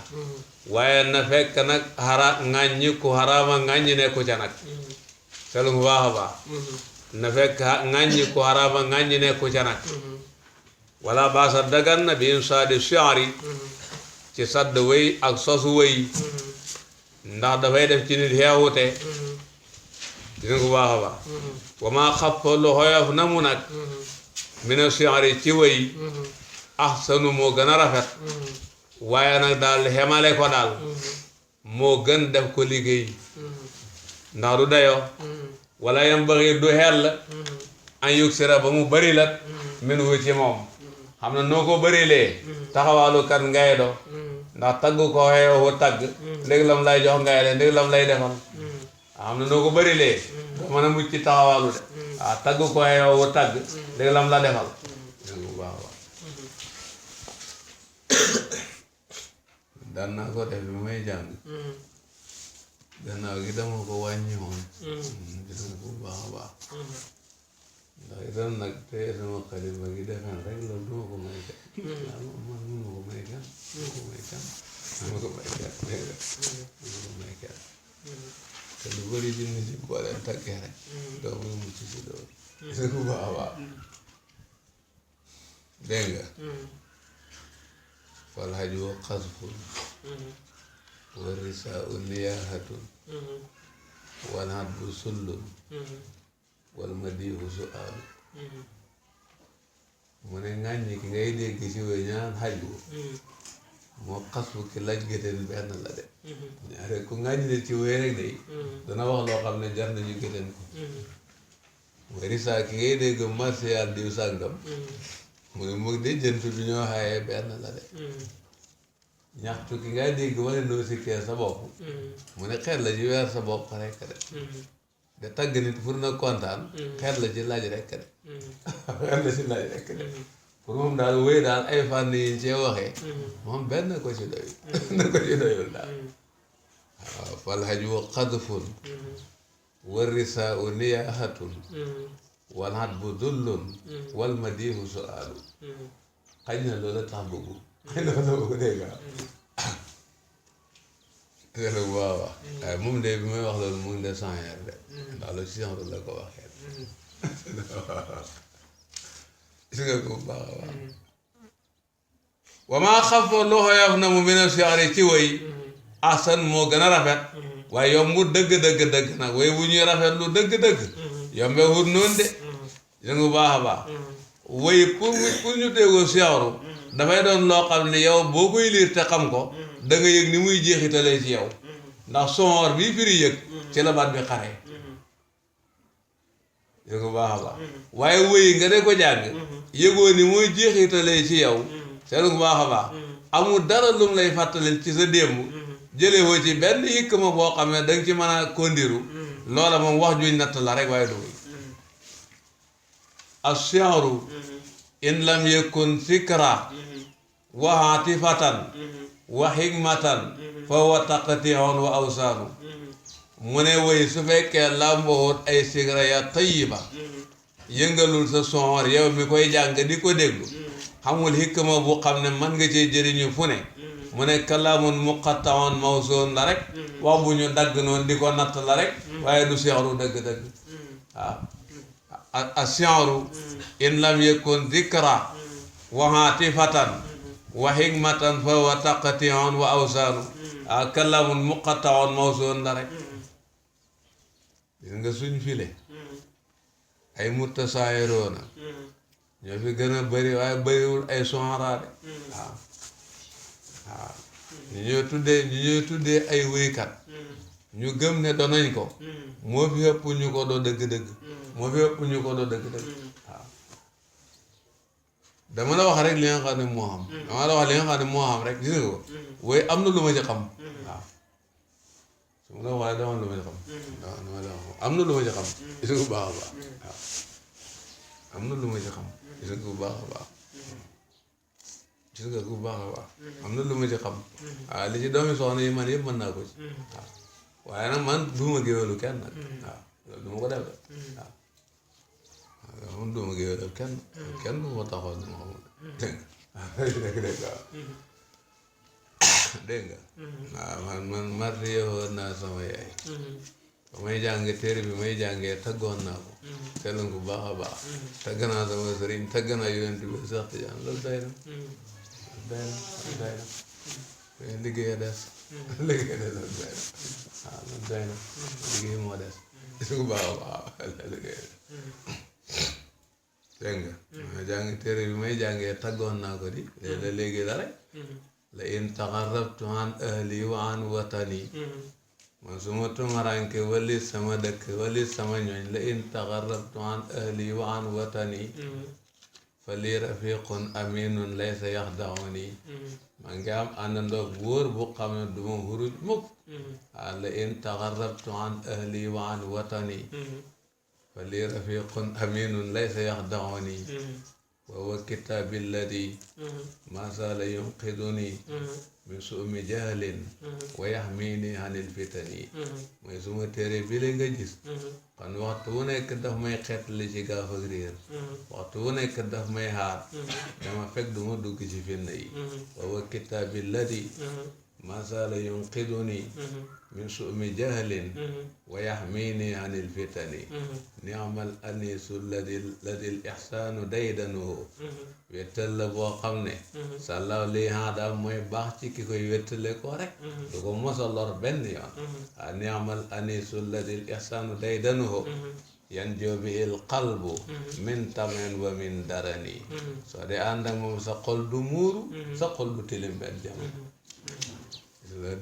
waaye na fekk nag ŋàññi ku xaraama ŋàññi nekku ca nag selu mu baax a baax na fekk ŋàññi ku xaraama ŋàññi nekku ca nag wala baasa dagan na bi insaadi shi'ri ci sadd wëy ak sosu wëy ndax dafay def ci nit xeewute gis nga ko baax a baax wa maa xappa lu xoyof na mu nag mina shi'ri ci wëy ahsanu moo gën a rafet waaye nag daal xemale ko daal moo gën def ko liggéey ndax du dayoo wala yam baxi du xell an yug sira ba mu bëri lat min wu ci moom xam na noo ko bërilee taxawaalu kat ngay do ndax tagg ko xeewu tagg léegi lam lay jox ngay le léegi lam lay defal xam na noo ko bërilee doo mën a mucc ci taxawaalu de waaw tagg ko xeewu tagg léegi lam la defal bu baax a baax daan naa ko def bi may jàng gannaaw gi dama ko wàññi woon gis nga bu baax a baax ndax itam nag te sama xalima gi defen rek loolu duma ko may kenn man mënuma ko may kenn mënuma ko may kenn te lu bëri ci nit yi boo leen taggee rek doo muy mucc ci loolu gis nga bu baax a baax dégg nga fal haju xasfun wa risaau niyaahatun wal hadbu sullun wal madihu suaalu mu ne ŋàññi ki ngay dégg ci wéy ñaan haju moo xasfu ki laj géteen benn la de ñaare ku ŋàññi ne ci wéy rek day dana wax loo xam ne jar nañu géteen ko mooy risaa ki ngay dégg martial diw sàngam mu ne moom de jënt bi ñoo xaayee benn la de ñaxtu ki ngay dégg wala noo sikkee sa bopp mu ne xeet la ci weer sa bopp rekk de tagg nit pour na kontaan xeet la ci laaj rekk de xeet la ci laaj rekk de pour moom daal wéy daal ay fànn yi cee waxee moom benn ko ci doyul benn ko ci doyul daal waaw fal haju xadfun wa risaau niyaahatun wal hadbu dullun wal madihu suaalu xañ na loolu tax bëggu xëy na loolu bëggu dégg nga loolu waaw waaye moom de bi may wax loolu mu ngi de sanyeer de ndax lu ci la ko waxee gis nga ko bu baax a baax wa maa xafa lu xoyof na mu mina shi'ri ci woy ahsan moo gën a rafet waaye yombu dëgg nag woy bu ñuy rafet lu dëgg yombe wut noonu de gis nga bu baax a baax woy pour ñu déggoo shi'ru dafay doon loo xam ne yow boo koy liir te xam ko da nga yëg ni muy jeexitalee ci yow ndax soor bii firi yëg ci la baat bi xaree yëg bu baax a baax waaye wëy nga de ko jàng yëgoo ni muy jeexitalee ci yow seetlu bu baax a baax amul dara lum lay fàttalil ci sa démb jëlee woo ci benn yëkk ma boo xam ne danga ci mën a kondiru loola moom wax juñ natt la rek waaye du wëy as-shi'ru in lam yakun sikra wa atifatan wa hikmatan fa huwa taqti'un wa awsaanu mu ne woy su fekkee làmboot ay sigra ya tayyiba yëngalul sa soor yow mi koy jàng di ko déglu xamul hikma bu xam ne man nga cee jëriñu fu ne mu ne kalaamun muqatta'un mawsuun la rek wax bu ñu dagg noonu di ko natt la rek waaye du si'ru dëgg-dëgg waaw as-shi'ru in lam yakun dhikra wa atifatan wa hikmatan fa huwa taqti'un wa awsaanu kalaamun muqatta'un mawsuun la rek gis nga suñ file ay mutasaayiroona ñoo fi gën a bëri waaye bëriwul ay su'araa de waaw ñu ñoo tuddee ay wéykat ñu gëm ne donañ ko moo fi ëpp ñu ko doo dëgg-dëgg waaw dama la wax rek li nga xam ne moo xam dama la wax li nga xam ne moo xam rek gis nga ko waaye am na lu ma ci xam waaw su ma la waxee dama am lu ma ci xam am na lu ma ci xam gis nga bu baax a baax waaw am na lu ma ci xam gis nga bu baax a baax gis nga bu baax a baax am na lu ma ci xam waaw li ci doomi soxna yi man yëpp mën naa ko ci waaw waaye nag man duuma géwélu kenn nag waaw loolu du ma ko def de waaw man duuma géwélu kenn du ma taxaw du ma xamul dégg nga waaw man marti yowoon naa sama yaay ba may jàng téere bi may jàngee taggoon naa ko seetlu ko baax a baax tagg naa sama sëriñ tagg naa yonent bi sax Tijaan loolu doy na liggéey des liggéey des loolu doy na waaw loolu doy na liggéey moo des gis nga baax a baax liggéey dégg nga ma jàng téere bi may jàngee taggoon naa ko di léegi la rek la in taxarrabtu an ahli wa an watani man su ma tumaranke walis sama dëkk walis sama ñooñ la in taxarrabtu an ahli wa an watani fa lii rafiqun aminun laysa yaxdauni maa ngi am àndandoo wóor bu xam ne du ma huruj mukk la in taxarrabtu an ahli wa an watani fa lii rafiqun aminun laysa yaxdauni wa huwa kitaabi alladi ma saala yunqiduni min suumi jahlin wa yaxmini anil fitani mooy suma téere bi la nga gis kon waxtu wu nekk daf may xeetali ci gaaf ak réer waxtu wu nekk daf may xaar dama fekk duma dugg ci fitna yi wa huwa kitaabi alladi ma saala yunqiduni min suumi jahlin wa yaxmini anil fitani niamal anisu ladil ixsaanu daydanuhu wettal la boo xam ne sàllaaw lii haadaam mooy baax ci ki koy wettale ko rek du ko mosa lor benn yoon niamal anisu ladil ixsaanu daydanuhu yanjoo bihil qalbu min tamen wa min darani soo dee ànd ak moom sa xol du muuru sa xol du tilim benn jamono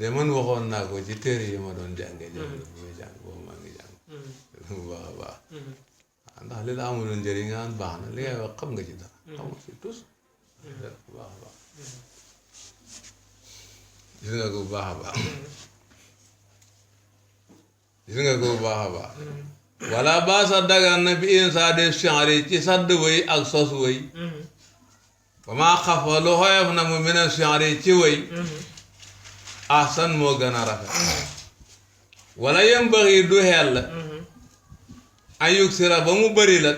de man waxoon naa ko ci téere yi ma doon jànge jamono bi may jàng boobu maa ngi jàng bu baax a baax ndax li la amuloon njëriñ nga baax na li ngay wax xam nga ci dara xamul si tus bu baax a baax gis nga ko bu baax a baax gis nga ko bu baax a baax wala baasa dagan na bi insa de chanri ci sadd wëy ak sos wëy ba maa xafa lu xoyof na mu mën a chanri ci wëy ahsan moo gën a rafet wala yambaxi du xel an yuksira ba mu bëri la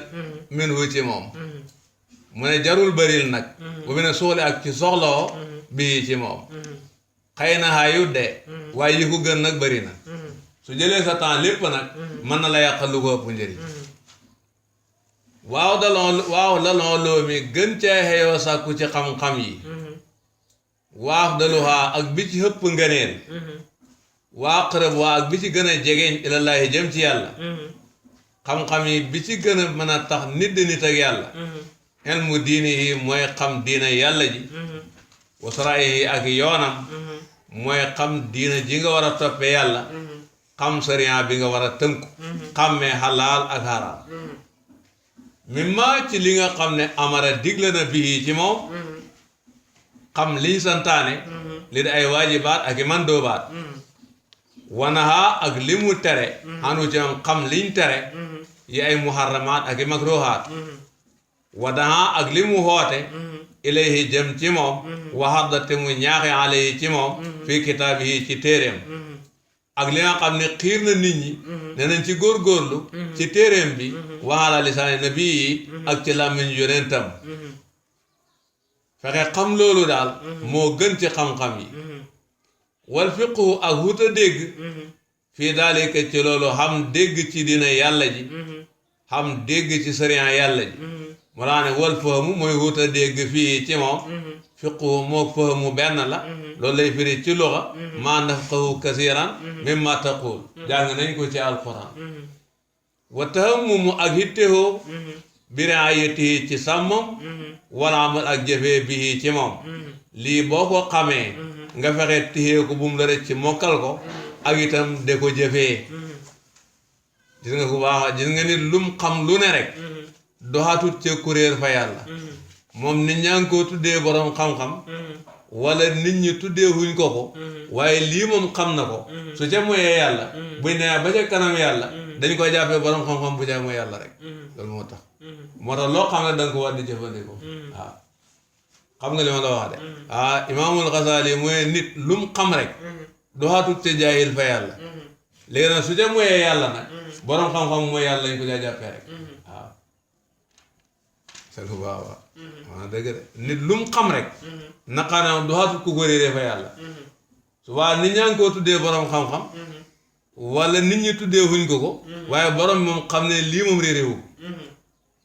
min hu ci moom mu ne jarul bëril nag bu mu ne suuli ak ci soxloo bii ci moom xëy na xaayut de waaye yi ko gën nag bëri na su jëlee sa temps lépp nag mën na la yàqal lu ko ëpp njëriñ waaw daloo loo mi gën cee xeyoo sàkku ci xam-xam yi waaf daluhaa ak bi ci hëpp ngëneel waa xërëb waa ak bi ci gën a jegeeñ ilallaahi jëm ci yàlla xam-xam yi bi ci gën a mën a tax nit di nit ak yàlla ilmu diini yi mooy xam diina yàlla ji wasaraay yi ak yoonam mooy xam diina ji nga war a toppe yàlla xam sariya bi nga war a tënku xàmmee xalaal ak xaraam mimma ci li nga xam ne amara digle na bii ci moom xam liñ santaane li di ay waajibaat ak i mandoobaat wanaha ak li mu tere xanu ci moom xam liñ tere yi ay muharramaat ak i makruhaat wadaha ak li mu xoote ilayhi jëm ci moom waxadda te mu ñaaxe alayhi ci moom fii kitaabihi ci téeréem ak li nga xam ne xiir na nit ñi ne nañ ci góorgóorlu ci téeréem bi waxala lisaani nabi yi ak ci làmmiñ yonentam fexe xam loolu daal moo gën ci xam-xam yi wal fiqhu ak wuta dégg fii daalika ci loolu xam dégg ci dina yàlla ji xam dégg ci sariya yàlla ji mu laa ne wal fahmu mooy wuta dégg fii ci moom fiqhu moo fahmu benn la loolu lay firi ci luxa maa nafqahu kasiran mimma taqul jàng nañ ko ci alquran wa tahammumu ak hittehoo biraayatihi ci sàmmam wala amal ak jëfee bii ci moom lii boo ko xamee nga fexe téye ko bu mu la rëcc ci mokkal ko ak itam de ko jëfee gis nga ko baax gis nga nit lum xam lu ne rek doxatut ca kuréer fa yàlla moom nit ñaa ngi koo tuddee borom xam-xam wala nit ñi tuddee wuñ ko ko waaye lii moom xam na ko su ca moyee yàlla buñ ne ba ca kanam yàlla dañ koy jàppee borom xam-xam bu ca mooy yàlla rek loolu moo tax loo xam ne danga ko war di jëfandikoo waaw xam nga li ma la wax de imaamul Xasaali mooy nit lu mu xam rek doxatut ca jaahil fa yàlla léegi nag su ca moyee yàlla nag borom xam-xam mooy yàlla lañ ko ca jàppee rek waaw c'est lu baax waaw maanaam dëgg de nit lu mu xam rek naqaana doxatut ku ko réeree fa yàlla su waa nit ñaa ngi koo tuddee borom xam-xam wala nit ñi tuddee wuñ ko waaye borom moom xam ne lii moom réeréwu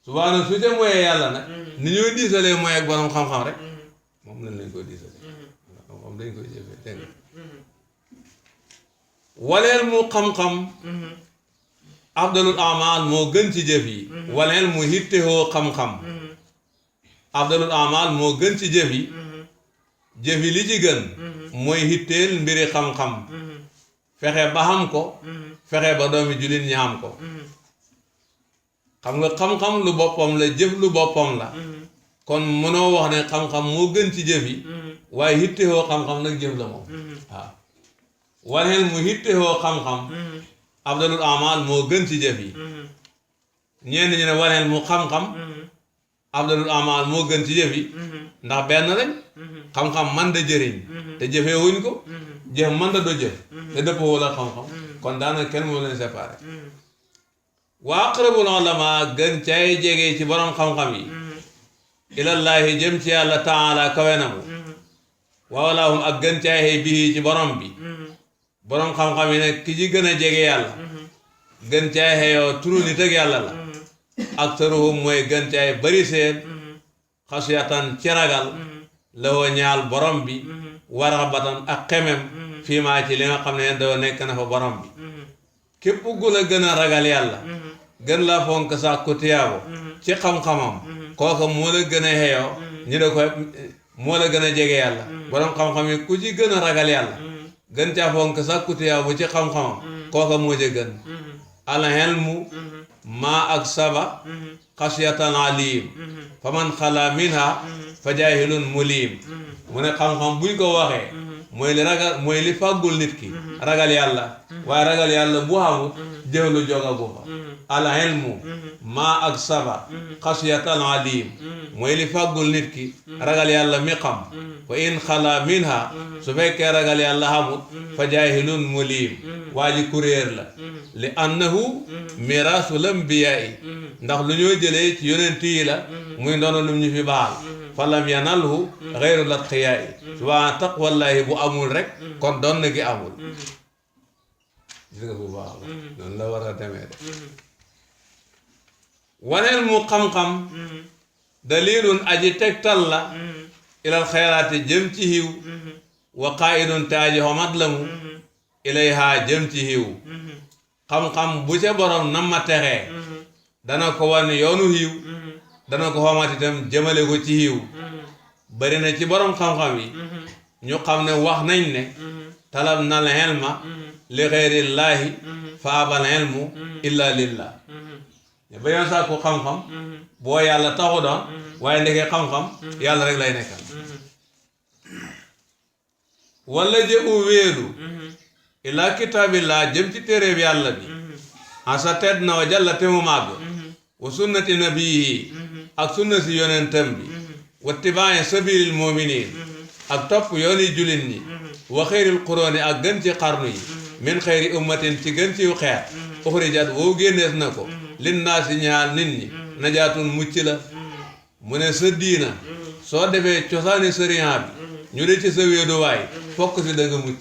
subaa nag su ca moyee yàlla nag ni ñoo diisalee mooy ak borom xam-xam rek moom lañ koy diisalee moom dañ koy jëfee dégg nga waleel mu xam-xam afdalul amal moo gën ci jëf yi waleel mu hittewoo xam-xam afdalul amal moo gën ci jëf yi jëf yi li ci gën mooy hitteel mbiri xam-xam fexe ba xam ko fexe ba doomi jullit ñi xam ko xam nga xam-xam lu boppam la jëf lu boppam la kon mënoo wax ne xam-xam moo gën ci jëf yi waaye hittewoo xam-xam nag jëf la moom waaw waleel mu hittewoo xam-xam afdalul amal moo gën ci jëf yi ñenn ñi ne waleel mu xam-xam afdalul amal moo gën ci jëf yi ndax benn lañ xam-xam man da jëriñ te jëfee wuñ ko jëf man da do jëf te dëppoo wala xam-xam kon daanaka kenn moo leen séparé wa aqrabul ulama gën cay jege ci borom xam-xam yi ilallaahi jëm ci yàlla taala kawe na mu wawalaahum ak gën cay xëy bii ci borom bi borom xam-xam yi nag ki ci gën a jege yàlla gën cay xëyoo turu nit ak yàlla la ak taruhum mooy gën cay bari seen xasiyatan ci ragal lawoo ñaal borom bi waraxbatan ak xemem fii maa ci li nga xam ne doo nekk na fa borom bi képp gu la gën a ragal yàlla gën la fonk sax ku tiyaabo ci xam-xamam kooka moo la gën a xeyoo ñu da ko moo la gën a jege yàlla borom xam-xam yi ku ci gën a ragal yàlla gën caa fonk sax ku tiyaabo ci xam-xamam kooka moo ca gën alxelmu maa ak saba xasiyatan alim fa man xala minha fa jaahilun mulim mu ne xam-xam buñ ko waxee mooy li ragal mooy li fàggul nit ki ragal yàlla waaye ragal yàlla bu xamut jëf lu jogagu fa al ilmu maa ak saba xasiyatan alim mooy li fàggul nit ki ragal yàlla mi xam fa in xala minha su fekkee ragal yàlla xamut fa jaahilun mulim waa ji kuréer la li annahu miraasul ambiyaa ndax lu ñoo jëlee ci yonent yi la muy ndono lum ñu fi baal fa lam yanalhu xeyru latqiyaa subaa taqwallahi bu amul rek kon doon na gi amul gis nga bu baax la noonu la war a demee de waneel mu xam-xam dalilun aji tegtal la ilal xayraati jëm ci xiw wa qaidun te aji xomat la mu ilayha jëm ci xiw xam-xam bu ca borom nam ma texee dana ko wan yoonu xiw dana ko xomat itam jëmale ko ci xiw bari na ci borom xam-xam yi ñu xam ne wax nañ ne talab nal ilma li xeyrillaahi fa abal ilmu illa lillah ba yoon sax ko xam-xam boo yàlla taxu doon waaye ndekee xam-xam yàlla rek lay nekkal wala jëu wéeru ila kitaabillah jëm ci téeréeb yàlla bi asa tedd na wa jalla te mu màgg wa sunnati nabiyihi ak sunna si yonentam bi wa tibaaye sabilil muminin ak topp yooni julin ñi wa xeyril qurooni ak gën ci xarnu yi min xeyri ummatin ci gën ciw xeet uxrijat woo génnees na ko linnaasi ñaal nit ñi najaatun mucc la mu ne sa diina soo defee cosaani sariya bi ñu de ci sa wéeduwaay fokk si da nga mucc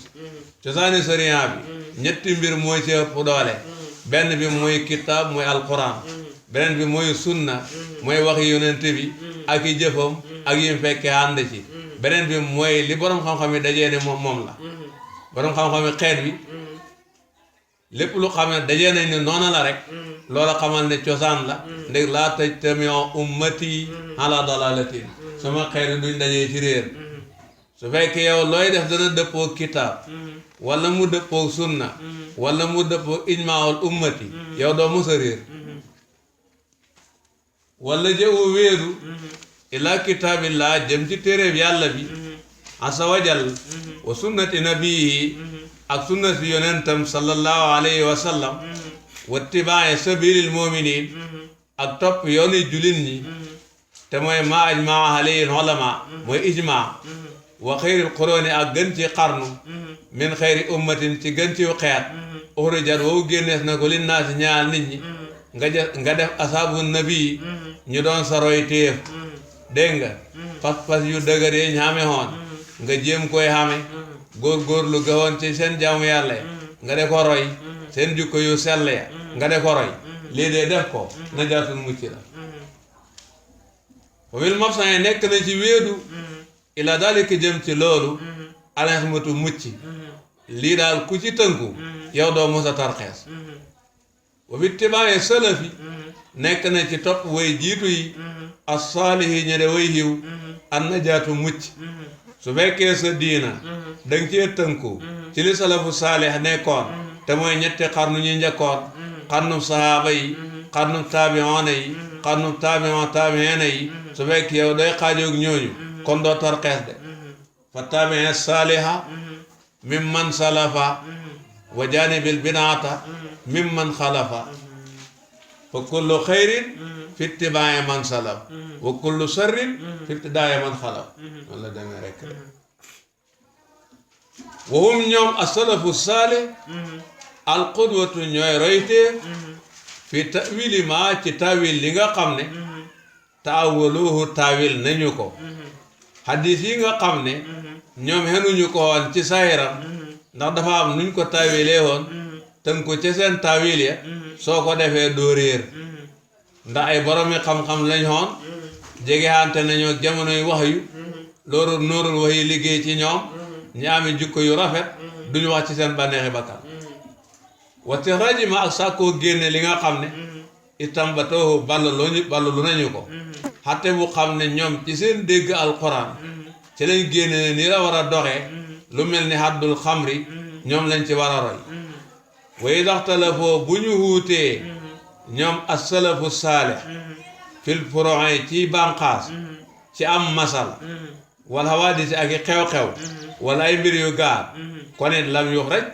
cosaani sariya bi ñetti mbir mooy ci ëpp doole benn bi mooy kitaab mooy alquran beneen bi mooy sunna mooy waxi yonente bi ak i jëfam ak yim fekkee ànd ci beneen bi mooy li borom xam-xam yi dajee ne moom la borom xam-xam yi xeet bi lépp lu xam ne dajee nañ ne noona la rek loola xamal ne cosaan la ndég laa tajtamiu ummati ala dalalatin sama xeet yi duñ dajee ci réer su fekkee yow looy def dana dëppoo kitaab wala mu dëppoo sunna wala mu dëppoo ijmaawul ummati yow doo mos a réer wala jëwu wéeru ila kitaabillah jëm ci téeréeb yàlla bi asa wajal wa sunnati nabiyihi ak sunna si yonentam sallallahu alayhi wa sallam wa tibaaye sabilil muminin ak topp yooni julin ñi te mooy ma ajmaa alayhi ulama mooy ijmaa wa xeyril qurooni ak gën ci xarnu min xeyri ummatin ci gën ci xeet uxrijat woowu génnees na ko linnaasi ñaal nit ñi nga def asaabu nabi ñu doon saroy téef dégg nga pas-pas yu dëgër yi ñu xame xoon nga jéem koy xame góor-góorlu gawoon ci seen jaamu yàlla nga de ko roy seen jukko yu sell ya nga de ko roy lii de def ko najaatun mucc la wa bil mafsan nekk na ci wéedu ila dalika jëm ci loolu alxamatu mucc lii daal ku ci tënku yow doo mos a tarxees wa bi tibaaye salafi nekk na ci topp way jiitu yi as-saalihi ñe de way yiw an najaatu mucc su fekkee sa diina danga cee tënku ci li salafu saalih nekkoon te mooy ñetti xarnu ñu njëkkoon xarnu sahaaba yi xarnu taabiyoona yi xarnu taabiyoona yi su fekkee yow day xaajoog ñooñu kon doo tarxees de fa taabiin saaliha mimman salafa wa janibil binaata mimman xalafa fa kullu xayrin fi ittibaa'i man salaf wa kullu sarrin fi ibtidaa'i man xalaf noonu la demee rek de wa hum ñoom as-salafu saalih al-qudwatu ñooy roytee fi tawili ma ci tawil li nga xam ne taawaluhu tawil nañu ko hadis yi nga xam ne ñoom xenuñu ko woon ci sahiram ndax dafa am nuñ ko tawilee woon tënk ko ca seen tawil ya soo ko defee doo réer ndax ay boromi xam-xam lañ xoon jegeante nañoo jamonoy wax yu loolu nóorul wax yi liggéey ci ñoom ñi ami jukko yu rafet duñu wax ci seen bànneexi bakkan wati rajima ak sàkkoo génne li nga xam ne itam ba toohu ballu nañu ko xatte bu xam ne ñoom ci seen dégg alquran ci lañ génne ne ni la war a doxee lu mel ni haddul xamri ñoom lañ ci war a roy way daxtalafoo bu ñu wuutee ñoom as-salafu saalih fil furu'i ci banqaas ci am masal wal hawaadisi ak i xew-xew wala ay mbir yu gaar kon it lam yux rek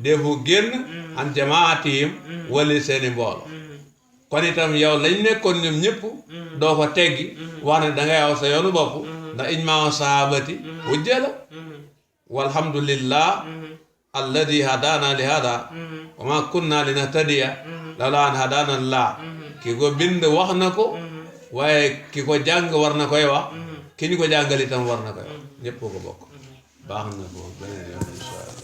defu génn an jamaatihim wali seeni mboolo kon itam yow lañ nekkoon ñoom ñëpp doo ko teggi wax ne da ngay aw sa yoonu bopp ndax ijmaa sahabati hujja la walhamdulillah alladi hadana li hada wa ma kunna linahtadiya lawla an hadana allah ki ko bind wax na ko waaye ki ko jàng war na koy wax ki ñu ko jàngal itam war na koy wax ñëpp ko bokk baax na ko beneen yoon inshallah